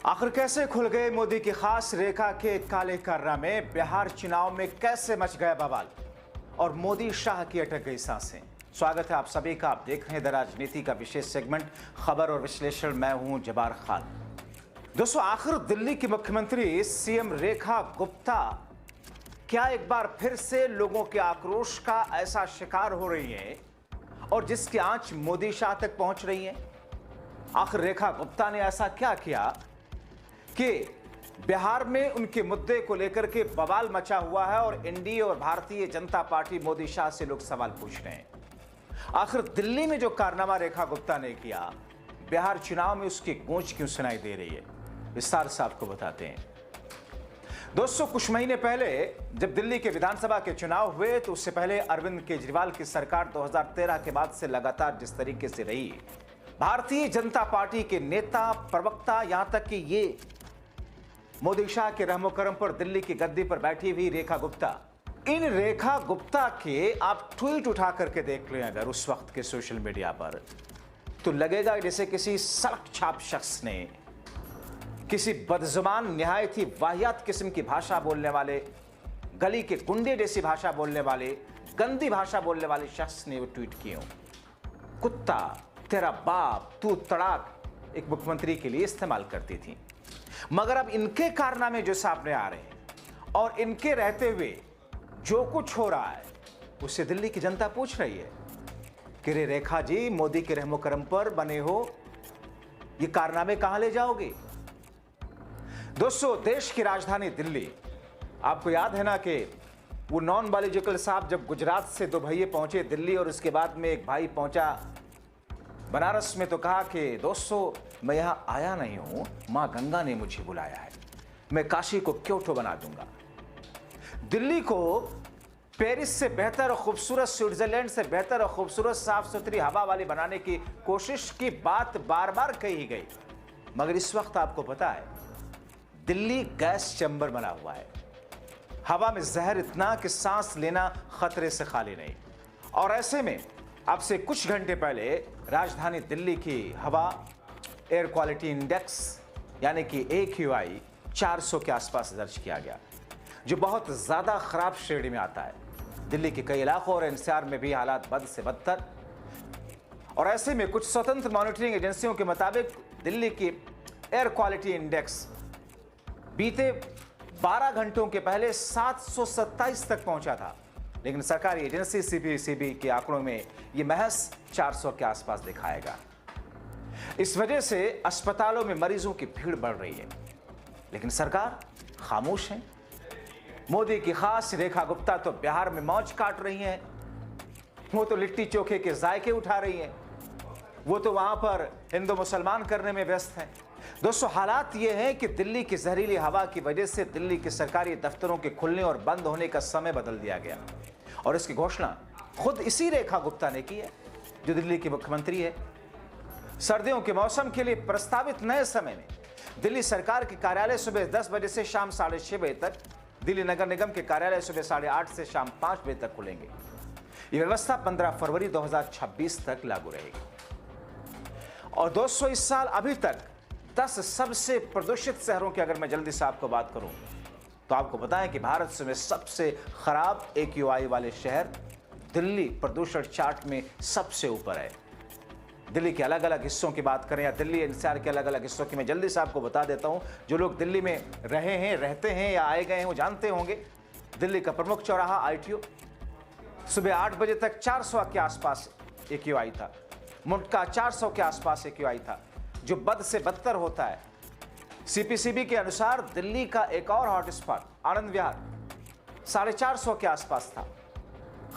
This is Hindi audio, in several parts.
आखिर कैसे खुल गए मोदी की खास रेखा के काले कारनामे? बिहार चुनाव में कैसे मच गया बवाल और मोदी शाह की अटक गई सांसें? स्वागत है आप सभी का। आप देख रहे हैं द राजनीति का विशेष सेगमेंट खबर और विश्लेषण। मैं हूं जबार खान। दोस्तों, आखिर दिल्ली की मुख्यमंत्री सीएम रेखा गुप्ता क्या एक बार फिर से लोगों के आक्रोश का ऐसा शिकार हो रही है और जिसकी आंच मोदी शाह तक पहुंच रही है? आखिर रेखा गुप्ता ने ऐसा क्या किया कि बिहार में उनके मुद्दे को लेकर के बवाल मचा हुआ है और एनडीए और भारतीय जनता पार्टी मोदी शाह से लोग सवाल पूछ रहे हैं? आखिर दिल्ली में जो कारनामा रेखा गुप्ता ने किया, बिहार चुनाव में उसकी गूंज क्यों सुनाई दे रही है? विस्तार से आपको बताते हैं। दोस्तों, कुछ महीने पहले जब दिल्ली के विधानसभा के चुनाव हुए तो उससे पहले अरविंद केजरीवाल की सरकार 2013 के बाद से लगातार जिस तरीके से रही, भारतीय जनता पार्टी के नेता, प्रवक्ता, यहां तक कि ये मोदी शाह के रहमो करम पर दिल्ली की गद्दी पर बैठी हुई रेखा गुप्ता, इन रेखा गुप्ता के आप ट्वीट उठा करके देख लें अगर उस वक्त के सोशल मीडिया पर, तो लगेगा जैसे किसी सड़क छाप शख्स ने, किसी बदजुबान निहायत ही वाहियात किस्म की भाषा बोलने वाले, गली के गुंडे जैसी भाषा बोलने वाले, गंदी भाषा बोलने वाले शख्स ने वो ट्वीट किए हो। कुत्ता, तेरा बाप, तू तड़ाक एक मुख्यमंत्री के लिए इस्तेमाल करती थी। मगर अब इनके कारनामे जो सामने आ रहे हैं और इनके रहते हुए जो कुछ हो रहा है, उससे दिल्ली की जनता पूछ रही है कि रे रेखा जी, मोदी के रहमो करम पर बने हो, ये कारनामे कहां ले जाओगे? दोस्तों, देश की राजधानी दिल्ली, आपको याद है ना कि वो नॉन बायोलॉजिकल साहब जब गुजरात से दो भैये पहुंचे दिल्ली और उसके बाद में एक भाई पहुंचा बनारस में, तो कहा कि दोस्तों, मैं यहां आया नहीं हूं, मां गंगा ने मुझे बुलाया है, मैं काशी को क्योटो बना दूंगा। दिल्ली को पेरिस से बेहतर और खूबसूरत, स्विट्जरलैंड से बेहतर और खूबसूरत, साफ सुथरी हवा वाली बनाने की कोशिश की बात बार बार कही गई। मगर इस वक्त आपको पता है, दिल्ली गैस चैम्बर बना हुआ है। हवा में जहर इतना कि सांस लेना खतरे से खाली नहीं। और ऐसे में अब से कुछ घंटे पहले राजधानी दिल्ली की हवा एयर क्वालिटी इंडेक्स यानी कि AQI 400 के आसपास दर्ज किया गया, जो बहुत ज्यादा खराब श्रेणी में आता है। दिल्ली के कई इलाकों और NCR में भी हालात बद से बदतर। और ऐसे में कुछ स्वतंत्र मॉनिटरिंग एजेंसियों के मुताबिक दिल्ली की एयर क्वालिटी इंडेक्स बीते 12 घंटों के पहले 727 तक पहुंचा था, लेकिन सरकारी एजेंसी CPCB के आंकड़ों में यह महज 400 के आसपास दिखाएगा। इस वजह से अस्पतालों में मरीजों की भीड़ बढ़ रही है, लेकिन सरकार खामोश है। मोदी की खास रेखा गुप्ता तो बिहार में मौज काट रही हैं, वो तो लिट्टी चोखे के जायके उठा रही हैं, वो तो वहां पर हिंदू मुसलमान करने में व्यस्त हैं। दोस्तों, हालात ये हैं कि दिल्ली की जहरीली हवा की वजह से दिल्ली के सरकारी दफ्तरों के खुलने और बंद होने का समय बदल दिया गया, और इसकी घोषणा खुद इसी रेखा गुप्ता ने की है, जो दिल्ली की मुख्यमंत्री है। सर्दियों के मौसम के लिए प्रस्तावित नए समय में दिल्ली सरकार के कार्यालय सुबह 10 बजे से शाम 6:30 बजे तक, दिल्ली नगर निगम के कार्यालय सुबह 8:30 से शाम 5 बजे तक खुलेंगे। यह व्यवस्था 15 फरवरी 2026 तक लागू रहेगी। और दोस्तों, इस साल अभी तक 10 सबसे प्रदूषित शहरों की अगर मैं जल्दी से आपको बात करूं, तो आपको बताएं कि भारत में सबसे खराब AQI वाले शहर दिल्ली प्रदूषण चार्ट में सबसे ऊपर है। दिल्ली के अलग अलग हिस्सों की बात करें या दिल्ली NCR के अलग अलग हिस्सों की मैं जल्दी से आपको बता देता हूं। जो लोग दिल्ली में रहे हैं, रहते हैं या आए गए हैं, वो जानते होंगे। दिल्ली का प्रमुख चौराहा ITO सुबह 8 बजे तक 400 के आसपास AQI था। मुंडका 400 के आसपास AQI था, जो बद से बदतर होता है। CPCB के अनुसार दिल्ली का एक और हॉटस्पॉट आनंद विहार 450 के आसपास था।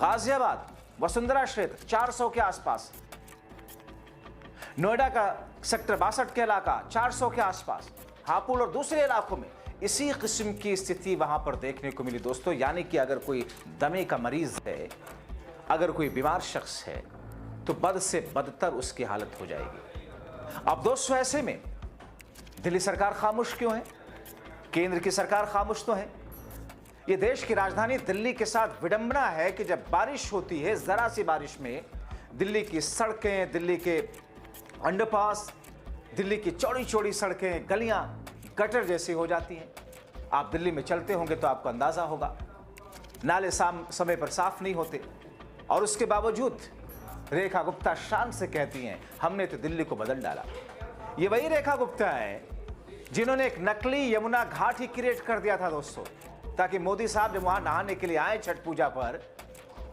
गाजियाबाद, वसुंधरा क्षेत्र 400 के आसपास। नोएडा का सेक्टर 62 के इलाका 400 के आसपास। हापुड़ और दूसरे इलाकों में इसी किस्म की स्थिति वहां पर देखने को मिली। दोस्तों, यानी कि अगर कोई दमे का मरीज है, अगर कोई बीमार शख्स है, तो बद से बदतर उसकी हालत हो जाएगी। अब दोस्तों, ऐसे में दिल्ली सरकार खामोश क्यों है? केंद्र की सरकार खामोश तो है। यह देश की राजधानी दिल्ली के साथ विडंबना है कि जब बारिश होती है, जरा सी बारिश में दिल्ली की सड़कें, दिल्ली के अंडरपास, दिल्ली की चौड़ी चौड़ी सड़कें, गलियां गटर जैसी हो जाती हैं। आप दिल्ली में चलते होंगे तो आपको अंदाजा होगा, नाले समय पर साफ नहीं होते, और उसके बावजूद रेखा गुप्ता शान से कहती हैं हमने तो दिल्ली को बदल डाला। ये वही रेखा गुप्ता है जिन्होंने एक नकली यमुना घाट ही क्रिएट कर दिया था दोस्तों, ताकि मोदी साहब जब वहां नहाने के लिए आए छठ पूजा पर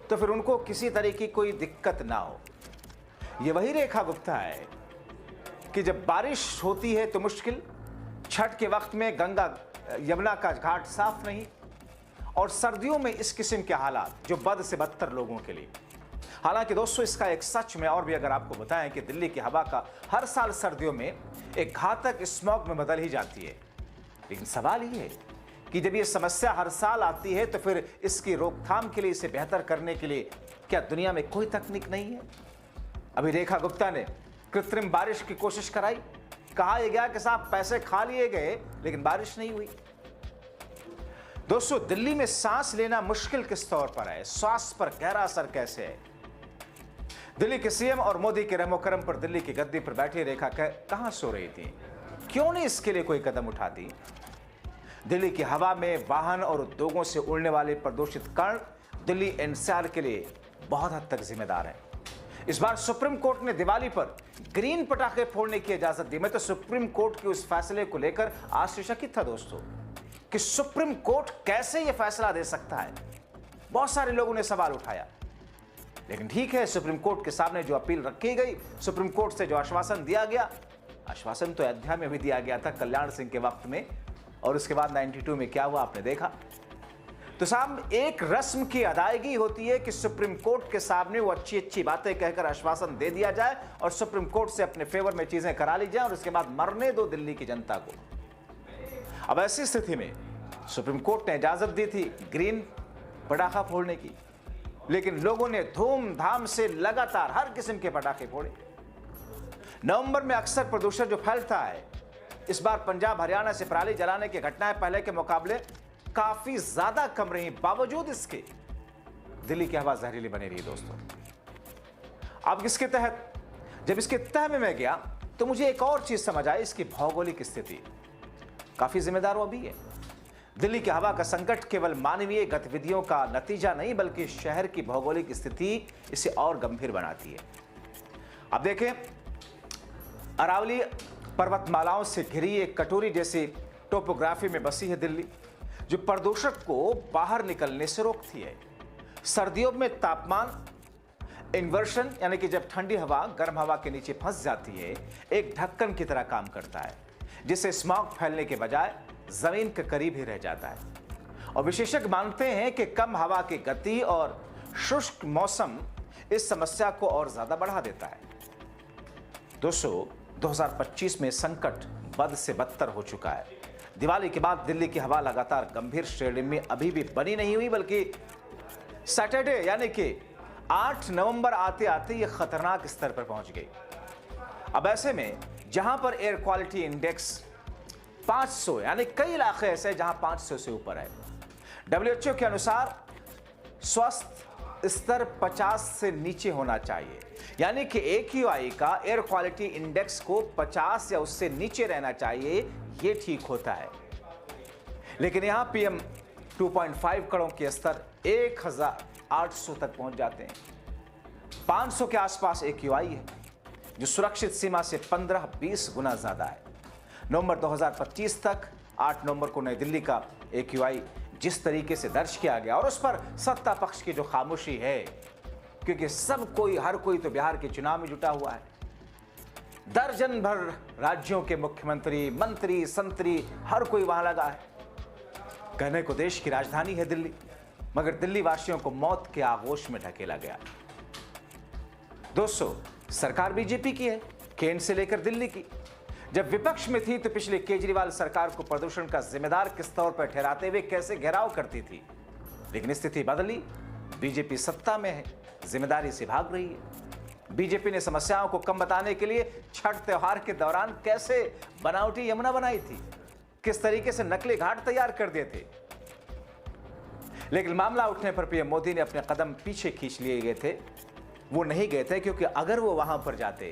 तो फिर उनको किसी तरह की कोई दिक्कत ना हो। ये वही रेखा गुप्ता है कि जब बारिश होती है तो मुश्किल, छठ के वक्त में गंगा यमुना का घाट साफ नहीं, और सर्दियों में इस किस्म के हालात जो बद से बदतर लोगों के लिए। हालांकि दोस्तों इसका एक सच में और भी अगर आपको बताएं कि दिल्ली की हवा का हर साल सर्दियों में एक घातक स्मॉग में बदल ही जाती है, लेकिन सवाल ये है कि जब ये समस्या हर साल आती है तो फिर इसकी रोकथाम के लिए, इसे बेहतर करने के लिए क्या दुनिया में कोई तकनीक नहीं है? अभी रेखा गुप्ता ने कृत्रिम बारिश की कोशिश कराई, कहा यह गया कि साहब पैसे खा लिए गए लेकिन बारिश नहीं हुई। दोस्तों दिल्ली में सांस लेना मुश्किल किस तौर पर है, स्वास्थ्य पर गहरा असर कैसे है? दिल्ली के सीएम और मोदी के रहमो करम पर दिल्ली की गद्दी पर बैठी रेखा कहां सो रही थी? क्यों नहीं इसके लिए कोई कदम उठाती? दिल्ली की हवा में वाहन और उद्योगों से उड़ने वाले प्रदूषित कण दिल्ली एनसीआर के लिए बहुत हद तक जिम्मेदार है। इस बार सुप्रीम कोर्ट ने दिवाली पर ग्रीन पटाखे फोड़ने की इजाजत दी। मैं तो सुप्रीम कोर्ट के उस फैसले को लेकर आश्चर्यचकित था दोस्तों कि सुप्रीम कोर्ट कैसे यह फैसला दे सकता है। बहुत सारे लोगों ने सवाल उठाया, लेकिन ठीक है, सुप्रीम कोर्ट के सामने जो अपील रखी गई, सुप्रीम कोर्ट से जो आश्वासन दिया गया, आश्वासन तो अयोध्या में भी दिया गया था कल्याण सिंह के वक्त में, और उसके बाद 92 में क्या हुआ आपने देखा। तो साहब एक रस्म की अदायगी होती है कि सुप्रीम कोर्ट के सामने वो अच्छी अच्छी बातें कहकर आश्वासन दे दिया जाए और सुप्रीम कोर्ट से अपने फेवर में चीजें करा ली जाए और उसके बाद मरने दो दिल्ली की जनता को। अब ऐसी स्थिति में सुप्रीम कोर्ट ने इजाजत दी थी ग्रीन पटाखा फोड़ने की, लेकिन लोगों ने धूमधाम से लगातार हर किस्म के पटाखे फोड़े। नवंबर में अक्सर प्रदूषण जो फैलता है, इस बार पंजाब हरियाणा से पराली जलाने की घटनाएं पहले के मुकाबले काफी ज्यादा कम रही, बावजूद इसके दिल्ली की हवा जहरीली बनी रही दोस्तों। अब इसके तहत जब इसके तह में मैं गया तो मुझे एक और चीज समझ आई, इसकी भौगोलिक स्थिति काफी जिम्मेदार वो भी है। दिल्ली की हवा का संकट केवल मानवीय गतिविधियों का नतीजा नहीं, बल्कि शहर की भौगोलिक स्थिति इसे और गंभीर बनाती है। अब देखें, अरावली पर्वतमालाओं से घिरी एक कटोरी जैसी टोपोग्राफी में बसी है दिल्ली, जो प्रदूषक को बाहर निकलने से रोकती है। सर्दियों में तापमान इन्वर्शन, यानी कि जब ठंडी हवा गर्म हवा के नीचे फंस जाती है, एक ढक्कन की तरह काम करता है, जिससे स्मॉग फैलने के बजाय जमीन के करीब ही रह जाता है। और विशेषज्ञ मानते हैं कि कम हवा की गति और शुष्क मौसम इस समस्या को और ज्यादा बढ़ा देता है। दोस्तों 2025 में संकट बद से बदतर हो चुका है। दिवाली के बाद दिल्ली की हवा लगातार गंभीर श्रेणी में अभी भी बनी नहीं हुई, बल्कि सैटरडे यानी कि 8 नवंबर आते आते ये खतरनाक स्तर पर पहुंच गई। अब ऐसे में जहां पर एयर क्वालिटी इंडेक्स 500, यानी कई इलाके ऐसे जहां 500 से ऊपर है। WHO के अनुसार स्वस्थ स्तर 50 से नीचे होना चाहिए, यानी कि AQI का एयर क्वालिटी इंडेक्स को 50 या उससे नीचे रहना चाहिए, ये ठीक होता है। लेकिन यहां PM 2.5 कणों के स्तर 1800 तक पहुंच जाते हैं। 500 के आसपास AQI है, जो सुरक्षित सीमा से 15-20 गुना ज्यादा है। नवंबर 2025 तक 8 नवंबर को नई दिल्ली का AQI जिस तरीके से दर्ज किया गया, और उस पर सत्ता पक्ष की जो खामोशी है, क्योंकि हर कोई तो बिहार के चुनाव में जुटा हुआ है। दर्जन भर राज्यों के मुख्यमंत्री, मंत्री, संतरी, हर कोई वहां लगा है। कहने को देश की राजधानी है दिल्ली, मगर दिल्ली वासियों को मौत के आगोश में ढकेला गया। दोस्तों सरकार बीजेपी की है, केंद्र से लेकर दिल्ली की। जब विपक्ष में थी तो पिछले केजरीवाल सरकार को प्रदूषण का जिम्मेदार किस तौर पर ठहराते हुए कैसे घेराव करती थी, लेकिन स्थिति बदली। बीजेपी सत्ता में है, जिम्मेदारी से भाग रही है। बीजेपी ने समस्याओं को कम बताने के लिए छठ त्योहार के दौरान कैसे बनावटी यमुना बनाई थी, किस तरीके से नकली घाट तैयार कर दिए थे। लेकिन मामला उठने पर पीएम मोदी ने अपने कदम पीछे खींच लिए गए थे। वो नहीं गए थे क्योंकि अगर वो वहां पर जाते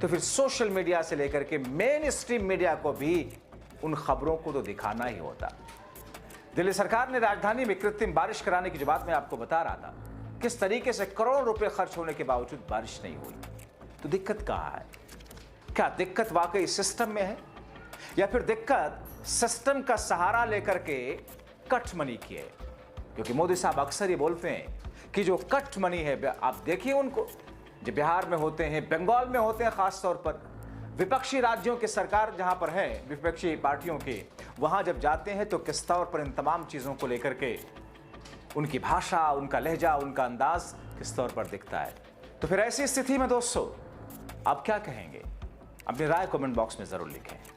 तो फिर सोशल मीडिया से लेकर के मेन स्ट्रीम मीडिया को भी उन खबरों को तो दिखाना ही होता। दिल्ली सरकार ने राजधानी में कृत्रिम बारिश कराने की जो बात मैं आपको बता रहा था, किस तरीके से करोड़ों रुपए खर्च होने के बावजूद बारिश नहीं हुई, तो दिक्कत कहाँ है? क्या दिक्कत वाकई सिस्टम में है या फिर दिक्कत सिस्टम का सहारा लेकर के कट मनी की है? क्योंकि मोदी साहब अक्सर ये बोलते हैं कि जो कट मनी है, आप देखिए उनको, जो बिहार में होते हैं, बंगाल में होते हैं, खास तौर पर विपक्षी राज्यों की सरकार जहां पर है, विपक्षी पार्टियों के, वहां जब जाते हैं तो किस तौर पर इन तमाम चीजों को लेकर के उनकी भाषा, उनका लहजा, उनका अंदाज किस तौर पर दिखता है। तो फिर ऐसी स्थिति में दोस्तों आप क्या कहेंगे? अपनी राय कमेंट बॉक्स में जरूर लिखें।